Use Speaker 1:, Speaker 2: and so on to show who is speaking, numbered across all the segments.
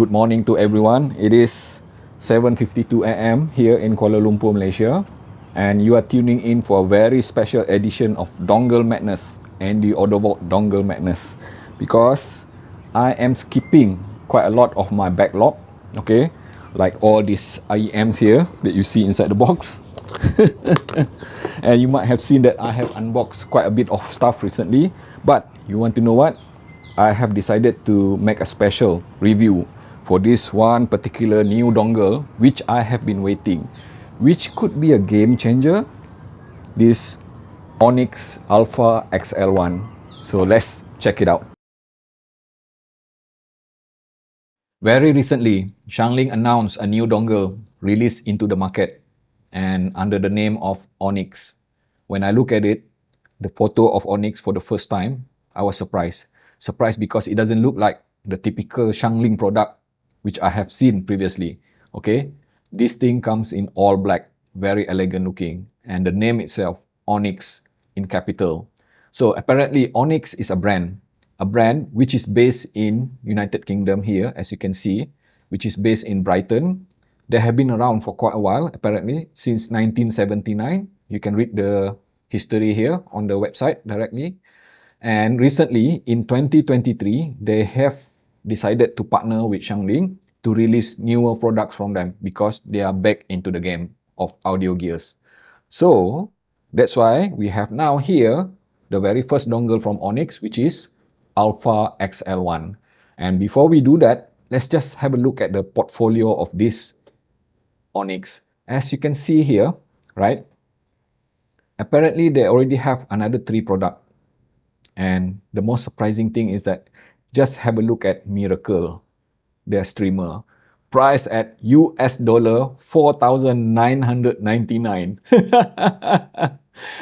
Speaker 1: Good morning to everyone. It is 7:52 a.m. here in Kuala Lumpur, Malaysia, and you are tuning in for a very special edition of Dongle Madness and the audible Dongle Madness, because I am skipping quite a lot of my backlog, okay, like all these IEMs here that you see inside the box. And you might have seen that I have unboxed quite a bit of stuff recently, but you want to know what? I have decided to make a special review for this one particular new dongle which I have been waiting, which could be a game changer, this ONIX Alpha XL1. So let's check it out. Very recently, Shanling announced a new dongle released into the market and under the name of ONIX. When I look at it, the photo of ONIX for the first time, I was surprised. Surprised because it doesn't look like the typical Shanling product which I have seen previously. Okay, this thing comes in all black, very elegant looking, and the name itself, ONIX in capital. So apparently ONIX is a brand which is based in United Kingdom here, as you can see, which is based in Brighton. They have been around for quite a while, apparently, since 1979. You can read the history here on the website directly. And recently, in 2023, they have decided to partner with Shanling to release newer products from them because they are back into the game of audio gears. So that's why we have now here the very first dongle from ONIX, which is Alpha XL1. And before we do that, let's just have a look at the portfolio of this ONIX. As you can see here, right? Apparently, they already have another 3 products. And the most surprising thing is that just have a look at Miracle, their streamer, priced at $4,999.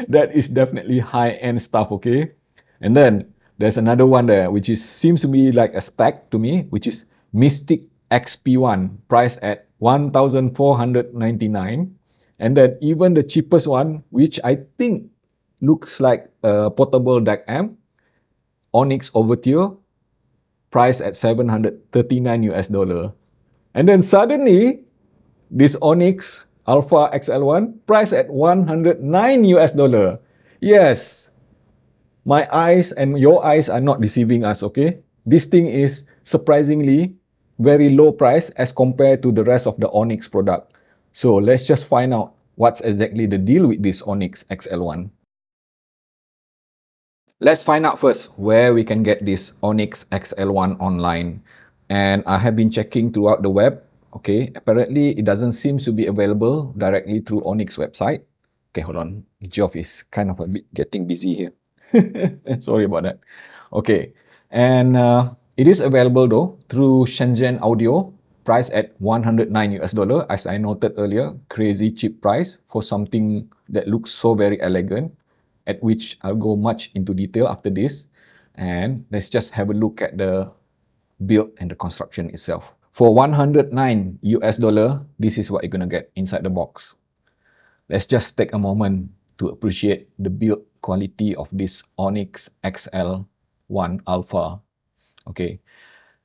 Speaker 1: That is definitely high-end stuff, okay? And then there's another one there, which seems to be like a stack to me, which is Mystic XP1, priced at $1,499. And then even the cheapest one, which I think looks like a portable DAC amp, ONIX Overture, priced at $739. And then suddenly, this ONIX Alpha XL1 priced at $109. Yes, my eyes and your eyes are not deceiving us, okay? This thing is surprisingly very low price as compared to the rest of the ONIX product. So let's just find out what's exactly the deal with this ONIX XL1. Let's find out first where we can get this ONIX XL1 online. And I have been checking throughout the web. Okay, apparently it doesn't seem to be available directly through ONIX website. Okay, hold on. Geoff is kind of a bit getting busy here. Sorry about that. Okay, and it is available though through Shenzhen Audio, priced at $109. As I noted earlier, crazy cheap price for something that looks so very elegant, at which I'll go much into detail after this. And let's just have a look at the build and the construction itself. For $109, this is what you're gonna get inside the box. Let's just take a moment to appreciate the build quality of this ONIX XL1 Alpha. Okay,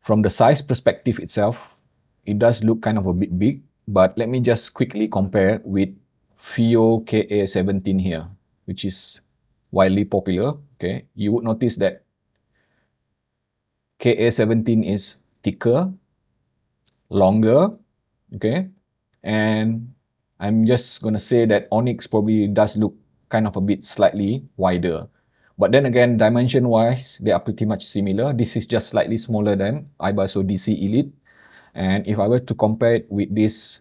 Speaker 1: from the size perspective itself, it does look kind of a bit big, but let me just quickly compare with FIO KA17 here, which is widely popular. Okay, you would notice that KA17 is thicker, longer, okay, and I'm just gonna say that ONIX probably does look kind of a bit slightly wider. But then again, dimension-wise, they are pretty much similar. This is just slightly smaller than iBasso DC Elite. And if I were to compare it with this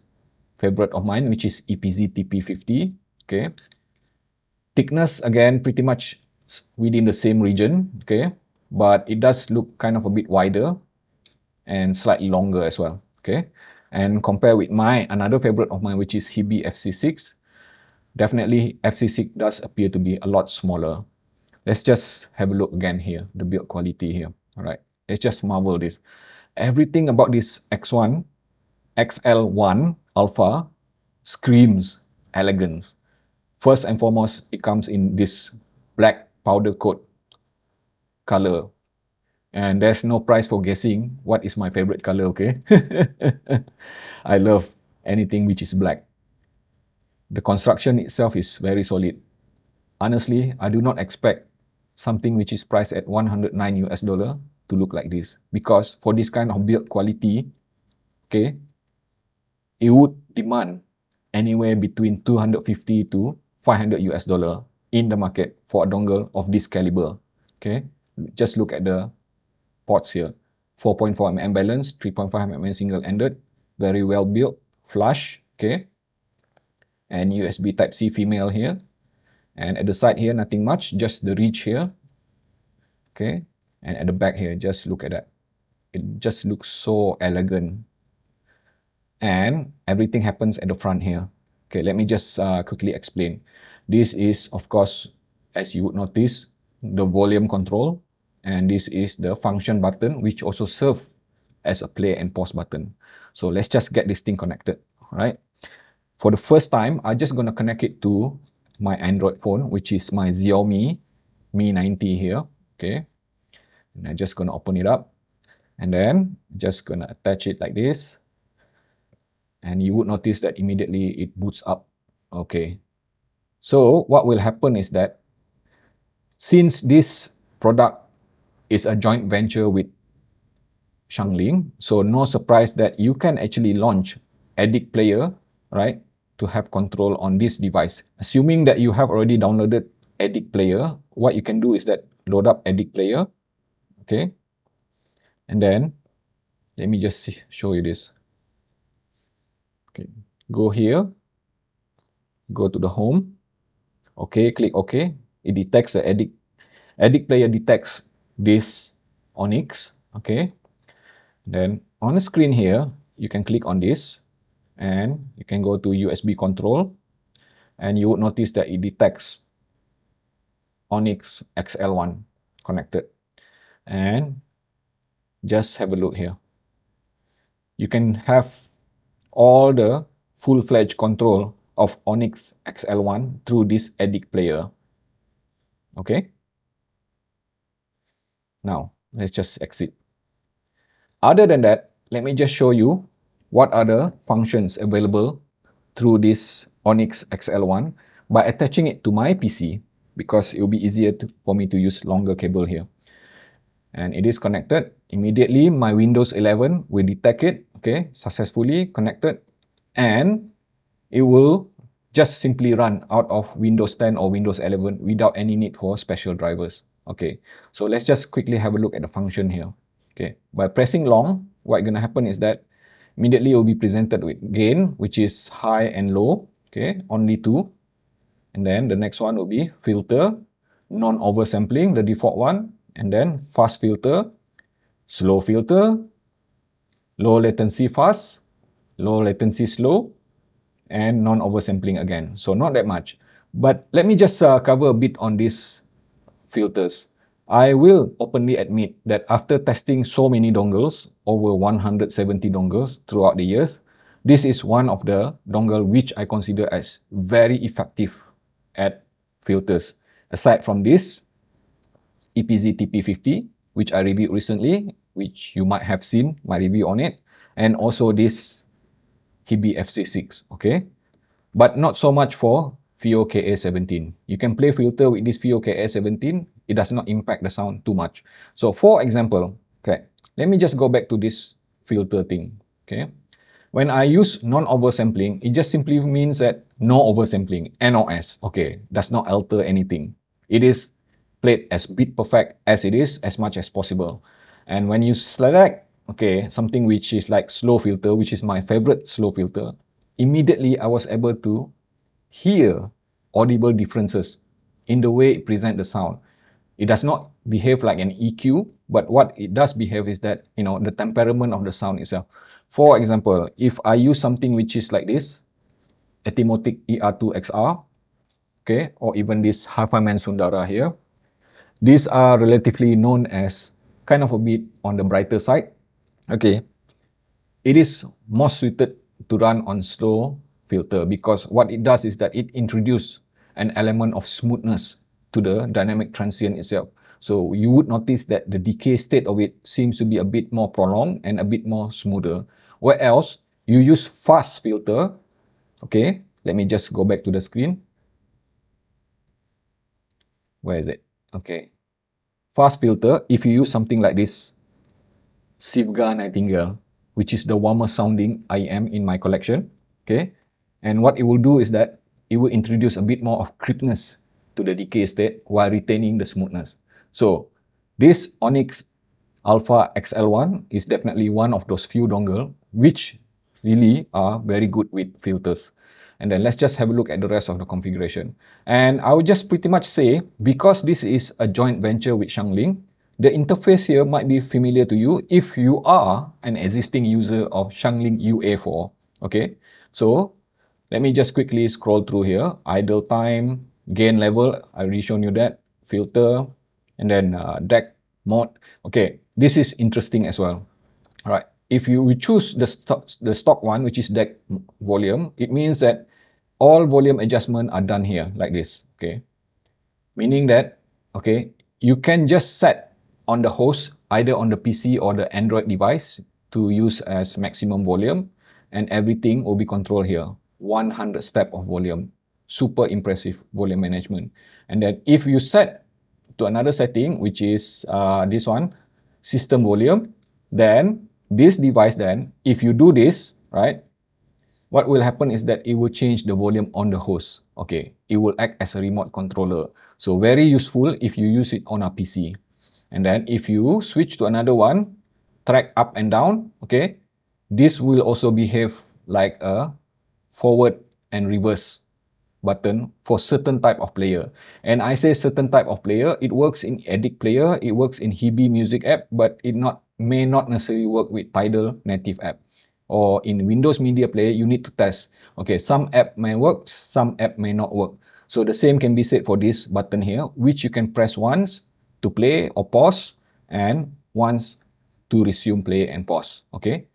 Speaker 1: favorite of mine, which is EPZ TP50, okay, thickness, again, pretty much within the same region, okay, but it does look kind of a bit wider and slightly longer as well, okay. And compare with another favorite of mine, which is Hebe FC6, definitely FC6 does appear to be a lot smaller. Let's just have a look again here, the build quality here, all right. Let's just marvel this. Everything about this XL1 Alpha screams elegance. First and foremost, it comes in this black powder coat color. And there's no prize for guessing what is my favorite color, okay? I love anything which is black. The construction itself is very solid. Honestly, I do not expect something which is priced at 109 US dollar to look like this, because for this kind of build quality, okay, it would demand anywhere between 250 to 500 US dollar in the market for a dongle of this caliber. Okay, just look at the ports here. 4.4 mm balance, 3.5 mm single-ended, very well built, flush, okay, and USB Type-C female here. And at the side here, nothing much, just the ridge here, okay, and at the back here, just look at that. It just looks so elegant. And everything happens at the front here. Okay, let me just quickly explain. This is, of course, as you would notice, the volume control, and this is the function button, which also serves as a play and pause button. So let's just get this thing connected, all right? For the first time, I'm just going to connect it to my Android phone, which is my Xiaomi Mi 90 here, okay? And I'm just going to open it up, and then just going to attach it like this. And you would notice that immediately it boots up. Okay. So what will happen is that since this product is a joint venture with Shanling, so no surprise that you can actually launch Edit Player, right, to have control on this device. Assuming that you have already downloaded Edit Player, what you can do is that load up Edit Player, okay, and then let me just show you this. Okay, go here, go to the home, okay, click OK. It detects the Edit Player detects this ONIX, okay. Then on the screen here, you can click on this, and you can go to USB control, and you would notice that it detects ONIX XL1 connected. And just have a look here. You can have all the full-fledged control of ONIX XL1 through this Edit Player. Okay. Now, let's just exit. Other than that, let me just show you what are the functions available through this ONIX XL1 by attaching it to my PC, because it will be easier for me to use longer cable here. And it is connected. Immediately, my Windows 11 will detect it, okay, successfully connected, and it will just simply run out of Windows 10 or Windows 11 without any need for special drivers. Okay, so let's just quickly have a look at the function here. Okay, by pressing long, what's going to happen is that immediately it will be presented with gain, which is high and low, okay, only two. And then the next one will be filter, non-oversampling, the default one, and then fast filter, slow filter, low latency fast, low latency slow, and non-oversampling again. So not that much. But let me just cover a bit on these filters. I will openly admit that after testing so many dongles, over 170 dongles throughout the years, this is one of the dongle which I consider as very effective at filters. Aside from this, EPZ TP50, which I reviewed recently, which you might have seen my review on it, and also this Hebe FC6, okay? But not so much for FIO KA17. You can play filter with this FIO KA17, it does not impact the sound too much. So for example, okay, let me just go back to this filter thing, okay? When I use non-oversampling, it just simply means that no oversampling, NOS, okay, does not alter anything. It is played as bit perfect as it is, as much as possible. And when you select, okay, something which is like slow filter, which is my favorite slow filter, immediately I was able to hear audible differences in the way it presents the sound. It does not behave like an EQ, but what it does behave is that, you know, the temperament of the sound itself. For example, if I use something which is like this, Etimotic ER2XR, okay, or even this Hi-Fi-Man Sundara here, these are relatively known as kind of a bit on the brighter side. Okay, it is more suited to run on slow filter because what it does is that it introduces an element of smoothness to the dynamic transient itself. So you would notice that the decay state of it seems to be a bit more prolonged and a bit more smoother. Where else you use fast filter, okay, let me just go back to the screen. Where is it? Okay. Fast filter, if you use something like this, Sivga Nightingale, which is the warmest sounding IEM in my collection, okay? And what it will do is that it will introduce a bit more of crispness to the decay state while retaining the smoothness. So this ONIX Alpha XL1 is definitely one of those few dongle which really are very good with filters. And then let's just have a look at the rest of the configuration. And I would just pretty much say, because this is a joint venture with Shanling, the interface here might be familiar to you if you are an existing user of Shanling UA4. Okay, so let me just quickly scroll through here. Idle time, gain level, I already shown you that. Filter, and then DAC mode. Okay, this is interesting as well. All right, if you choose the stock one, which is DAC volume, it means that all volume adjustment are done here like this. Okay, meaning that, okay, you can just set on the host, either on the PC or the Android device, to use as maximum volume, and everything will be controlled here. 100 step of volume. Super impressive volume management. And then if you set to another setting, which is this one, system volume, then this device then, if you do this, right, what will happen is that it will change the volume on the host. Okay, it will act as a remote controller. So very useful if you use it on a PC. And then if you switch to another one, track up and down, okay, this will also behave like a forward and reverse button for certain type of player. And I say certain type of player, it works in Edit player, it works in Hibi music app, but it may not necessarily work with Tidal native app. Or in Windows Media Player, you need to test. Okay, some app may work, some app may not work. So the same can be said for this button here, which you can press once to play or pause, and once to resume play and pause. Okay.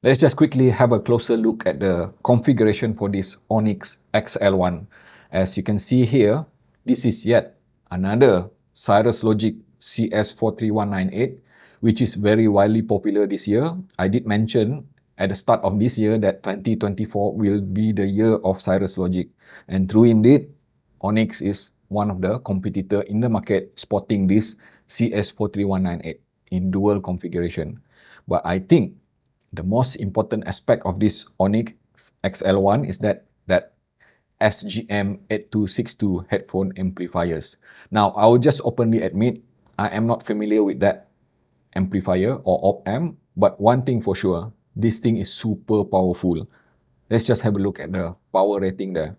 Speaker 1: Let's just quickly have a closer look at the configuration for this ONIX XL1. As you can see here, this is yet another Cirrus Logic CS43198, which is very widely popular this year. I did mention at the start of this year that 2024 will be the year of Cirrus Logic. And true indeed, ONIX is one of the competitor in the market sporting this CS43198 in dual configuration. But I think the most important aspect of this ONIX XL1 is that SGM8262 headphone amplifiers. Now, I will just openly admit, I am not familiar with that amplifier or op-amp, but one thing for sure, this thing is super powerful. Let's just have a look at the power rating there.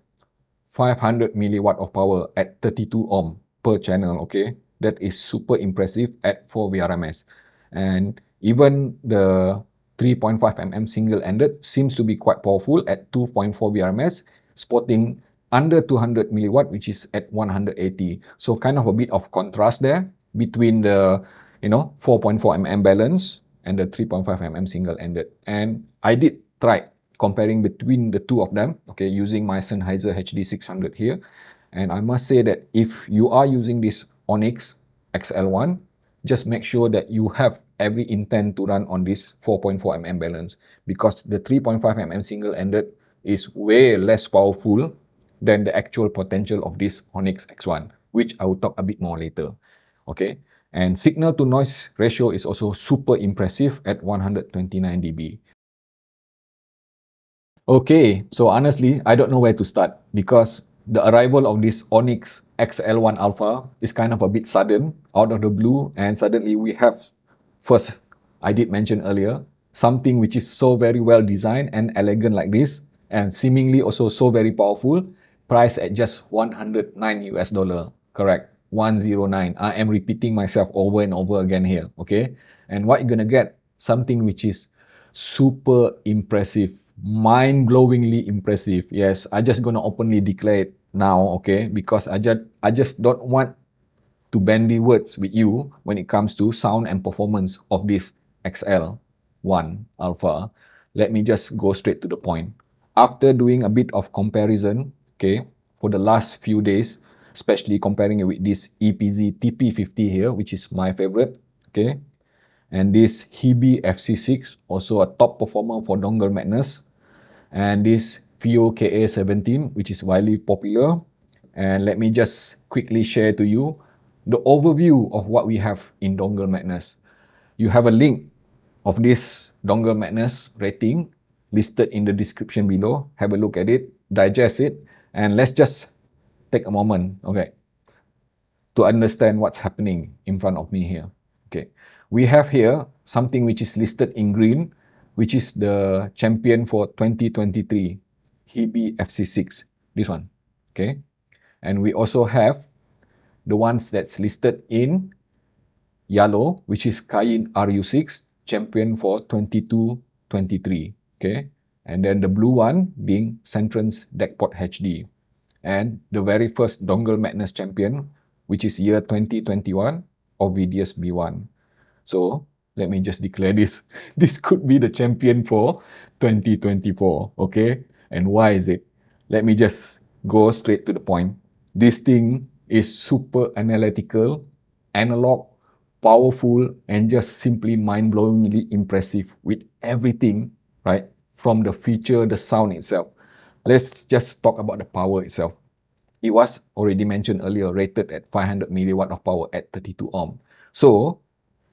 Speaker 1: 500 milliwatt of power at 32 ohm per channel, okay? That is super impressive at 4 VRMS. And even the 3.5 mm single-ended seems to be quite powerful at 2.4 VRMS, sporting under 200 milliwatt, which is at 180. So kind of a bit of contrast there between the 4.4 mm balance and the 3.5 mm single-ended. And I did try comparing between the two of them, okay, using my Sennheiser HD600 here. And I must say that if you are using this ONIX XL1, just make sure that you have every intent to run on this 4.4 mm balance, because the 3.5 mm single-ended is way less powerful than the actual potential of this ONIX X1, which I will talk a bit more later. Okay, and signal to noise ratio is also super impressive at 129 dB. Okay, so honestly, I don't know where to start, because the arrival of this ONIX XL1 Alpha is kind of a bit sudden, out of the blue, and suddenly we have, first, I did mention earlier, something which is so very well designed and elegant like this, and seemingly also so very powerful, priced at just $109 US. Correct, 109. I am repeating myself over and over again here, okay? And what you're gonna get, something which is super impressive, mind-blowingly impressive. Yes, I just gonna openly declare it now, okay? Because I just don't want to bandy words with you when it comes to sound and performance of this XL1 Alpha. Let me just go straight to the point. After doing a bit of comparison, okay, for the last few days, especially comparing it with this EPZ TP50 here, which is my favorite, okay? And this HEBE FC6, also a top performer for dongle madness. And this FIO KA17, which is widely popular. And let me just quickly share to you the overview of what we have in dongle madness. You have a link of this dongle madness rating listed in the description below. Have a look at it, digest it, and let's just take a moment, okay, to understand what's happening in front of me here. Okay, we have here something which is listed in green, which is the champion for 2023, HEBE FC6, this one, okay? And we also have the ones that's listed in yellow, which is Kain RU6, champion for 22-23, okay? And then the blue one being Centrance Deckpot HD. And the very first dongle madness champion, which is year 2021 of VDS B1. So let me just declare this. This could be the champion for 2024, okay? And why is it? Let me just go straight to the point. This thing is super analytical, analog, powerful, and just simply mind-blowingly impressive with everything, right? From the feature, the sound itself. Let's just talk about the power itself. It was already mentioned earlier, rated at 500 milliwatt of power at 32 ohm. So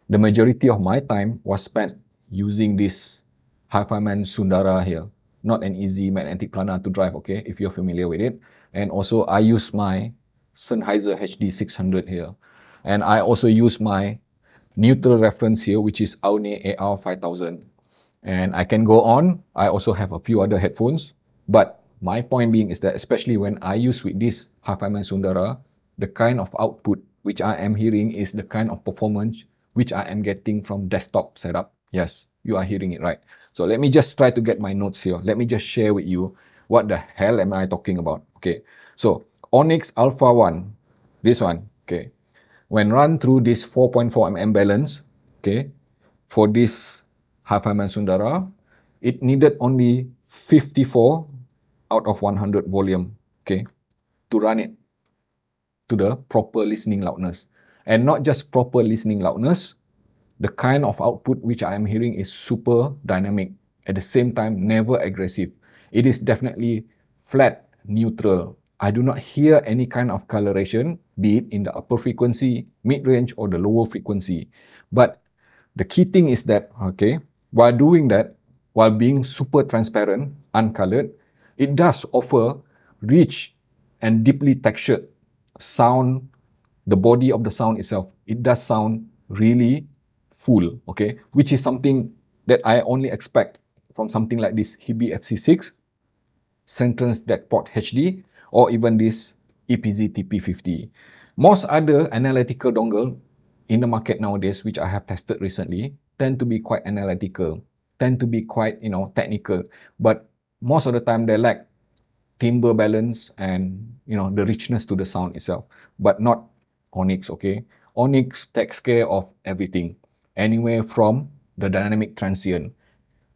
Speaker 1: the majority of my time was spent using this Hi-Fi-Man Sundara here. Not an easy magnetic planar to drive, okay, if you're familiar with it. And also I use my Sennheiser HD600 here. And I also use my neutral reference here, which is ONIX AR 5000. And I can go on. I also have a few other headphones. But my point being is that especially when I use with this Hi-Fi-Man Sundara, the kind of output which I am hearing is the kind of performance which I am getting from desktop setup. Yes, you are hearing it right. So let me just try to get my notes here. Let me just share with you what the hell am I talking about. Okay, so ONIX Alpha 1, this one, okay, when run through this 4.4 mm balance, okay, for this Hi-Fi-Man Sundara, it needed only 54 out of 100 volume, okay, to run it to the proper listening loudness. And not just proper listening loudness, the kind of output which I am hearing is super dynamic, at the same time never aggressive. It is definitely flat, neutral. I do not hear any kind of coloration, be it in the upper frequency, mid-range, or the lower frequency. But the key thing is that, okay, while doing that, while being super transparent, uncolored, it does offer rich and deeply textured sound. The body of the sound itself, it does sound really full, okay? Which is something that I only expect from something like this HEBE FC6, Centrance Deckpot HD, or even this EPZ TP50. Most other analytical dongle in the market nowadays, which I have tested recently, tend to be quite analytical, tend to be quite, technical, but most of the time they lack timbre balance and, the richness to the sound itself, but not ONIX, okay? ONIX takes care of everything, anywhere from the dynamic transient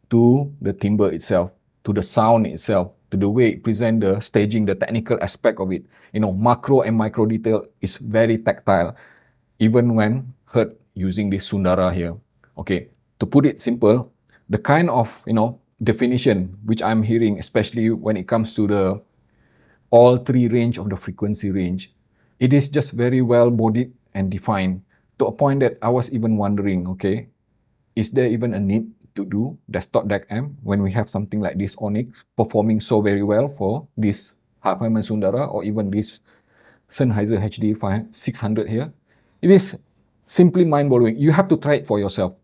Speaker 1: to the timbre itself, to the sound itself, to the way it presents the staging, the technical aspect of it. Macro and micro detail is very tactile, even when heard using this Sundara here. Okay, to put it simple, the kind of, definition which I'm hearing, especially when it comes to the all three range of the frequency range, it is just very well bodied and defined to a point that I was even wondering, okay, is there even a need to do desktop DAC amp when we have something like this ONIX performing so very well for this Hi-Fi-Man Sundara or even this Sennheiser HD 600 here? It is simply mind-blowing. You have to try it for yourself.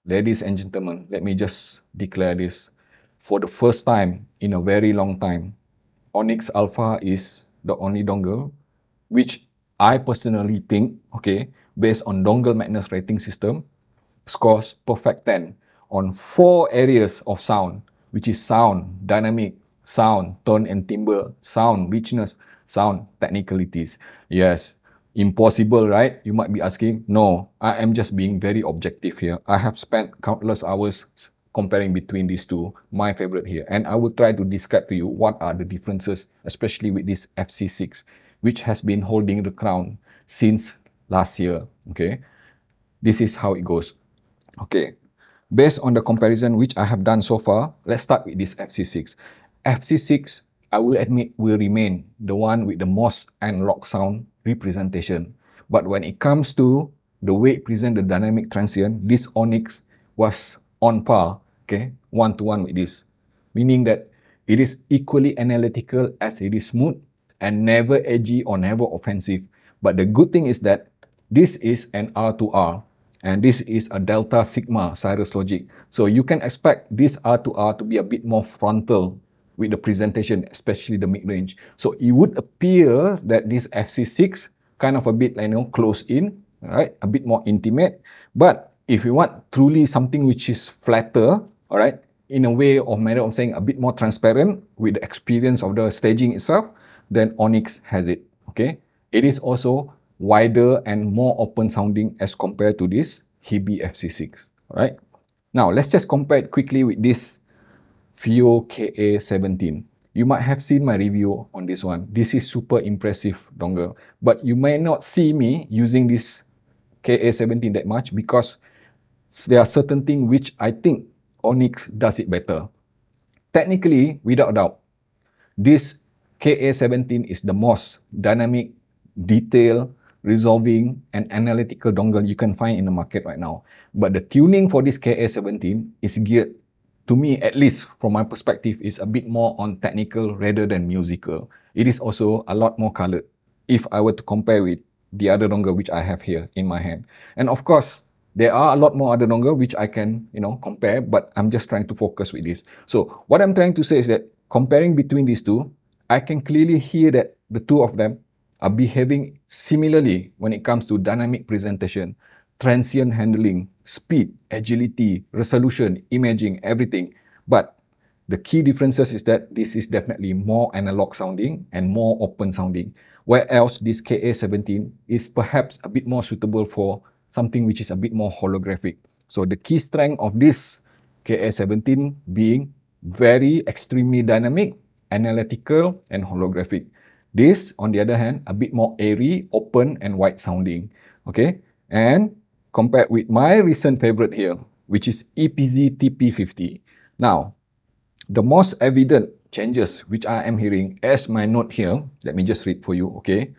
Speaker 1: Ladies and gentlemen, let me just declare this. For the first time in a very long time, ONIX Alpha is the only dongle which I personally think, okay, based on Dongle Madness rating system, scores perfect 10 on 4 areas of sound, which is sound, dynamic, sound, tone and timbre, sound, richness, sound, technicalities. Yes, impossible, right? You might be asking. No, I am just being very objective here. I have spent countless hours comparing between these two, my favorite here. And I will try to describe to you what are the differences, especially with this FC6, which has been holding the crown since last year. Okay, this is how it goes. Okay, based on the comparison which I have done so far, let's start with this FC6. FC6, I will admit, will remain the one with the most analog sound representation. But when it comes to the way it presents the dynamic transient, this ONIX was on par, okay, one-to-one with this. Meaning that it is equally analytical as it is smooth and never edgy or never offensive. But the good thing is that this is an R2R and this is a Delta Sigma Cirrus logic. So you can expect this R2R to be a bit more frontal with the presentation, especially the mid-range. So it would appear that this FC6 kind of a bit, close in, right? A bit more intimate. But if you want truly something which is flatter, all right, in a way or manner of saying a bit more transparent with the experience of the staging itself, then ONIX has it, okay? It is also wider and more open sounding as compared to this Hebe FC6, all right? Now, let's just compare it quickly with this FIO KA17. You might have seen my review on this one. This is super impressive dongle, but you may not see me using this KA17 that much because there are certain things which I think ONIX does it better. Technically, without doubt, this KA17 is the most dynamic, detailed, resolving, and analytical dongle you can find in the market right now. But the tuning for this KA17 is geared, to me, at least from my perspective, is a bit more on technical rather than musical. It is also a lot more colored if I were to compare with the other dongle which I have here in my hand. And of course, there are a lot more other dongle which I can, compare, but I'm just trying to focus with this. So what I'm trying to say is that comparing between these two, I can clearly hear that the two of them are behaving similarly when it comes to dynamic presentation, transient handling, speed, agility, resolution, imaging, everything. But the key differences is that this is definitely more analog sounding and more open sounding, whereas this KA17 is perhaps a bit more suitable for something which is a bit more holographic. So the key strength of this KA17 being very extremely dynamic, analytical, and holographic. This, on the other hand, a bit more airy, open, and wide sounding. Okay, and compared with my recent favorite here, which is EPZ TP50. Now, the most evident changes which I am hearing as my note here, let me just read for you, okay?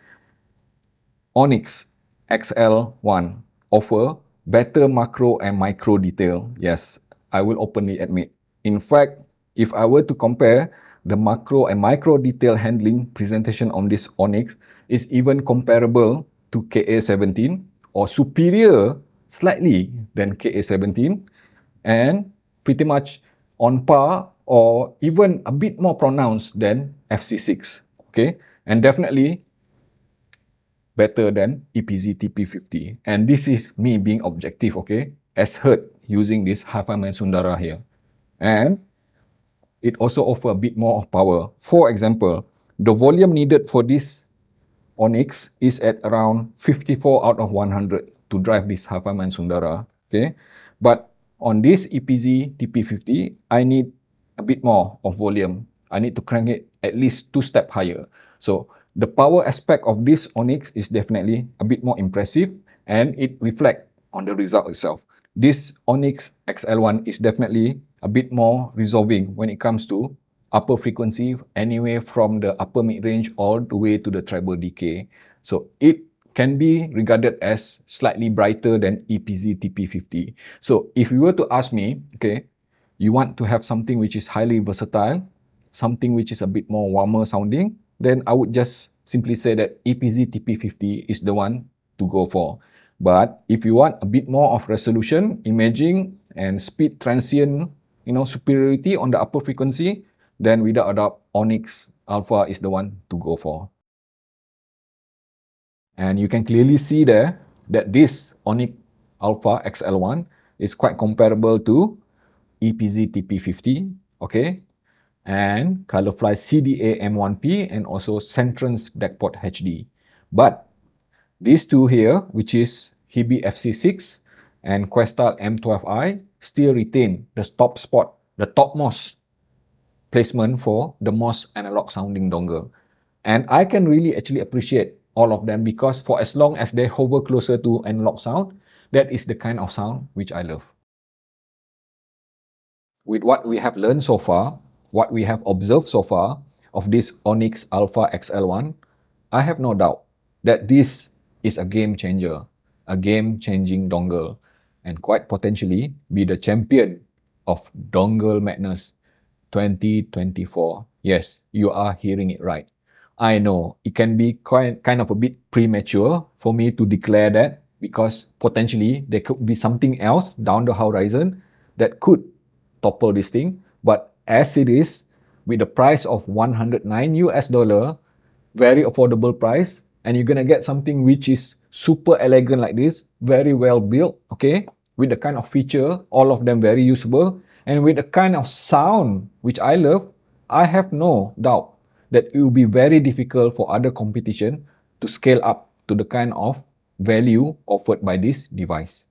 Speaker 1: ONIX XL1 offer better macro and micro detail. Yes, I will openly admit. In fact, if I were to compare the macro and micro detail handling presentation on this ONIX is even comparable to KA17 or superior slightly than KA17 and pretty much on par or even a bit more pronounced than FC6, okay? And definitely better than EPZ TP50. And this is me being objective, okay? As heard using this Hi-Fi Sundara here. And it also offers a bit more of power. For example, the volume needed for this ONIX is at around 54 out of 100 to drive this Hi-Fi Sundara, okay? But on this EPZ TP50, I need a bit more of volume. I need to crank it at least 2 steps higher. So the power aspect of this ONIX is definitely a bit more impressive and it reflects on the result itself. This ONIX XL1 is definitely a bit more resolving when it comes to upper frequency, anywhere from the upper mid-range all the way to the treble decay. So it can be regarded as slightly brighter than EPZ TP50. So if you were to ask me, okay, you want to have something which is highly versatile, something which is a bit more warmer sounding, then I would just simply say that EPZ TP50 is the one to go for. But if you want a bit more of resolution, imaging, and speed transient, superiority on the upper frequency, then without a doubt, ONIX Alpha is the one to go for. And you can clearly see there that this ONIX Alpha XL1 is quite comparable to EPZ TP50, okay? And Colorfly CDA M1P and also Centron's DeckPort HD. But these two here, which is Hebe FC6 and Questal M12i, still retain the top spot, the topmost placement for the most analog sounding dongle. And I can really actually appreciate all of them because for as long as they hover closer to analog sound, that is the kind of sound which I love. With what we have learned so far, what we have observed so far of this ONIX Alpha XL1, I have no doubt that this is a game changer, a game-changing dongle, and quite potentially be the champion of dongle madness 2024. Yes, you are hearing it right. I know it can be kind of a bit premature for me to declare that because potentially there could be something else down the horizon that could topple this thing. But as it is, with the price of 109 US dollar, very affordable price, and you're gonna get something which is super elegant like this, very well built, okay, with the kind of feature, all of them very usable, and with the kind of sound which I love, I have no doubt that it will be very difficult for other competition to scale up to the kind of value offered by this device.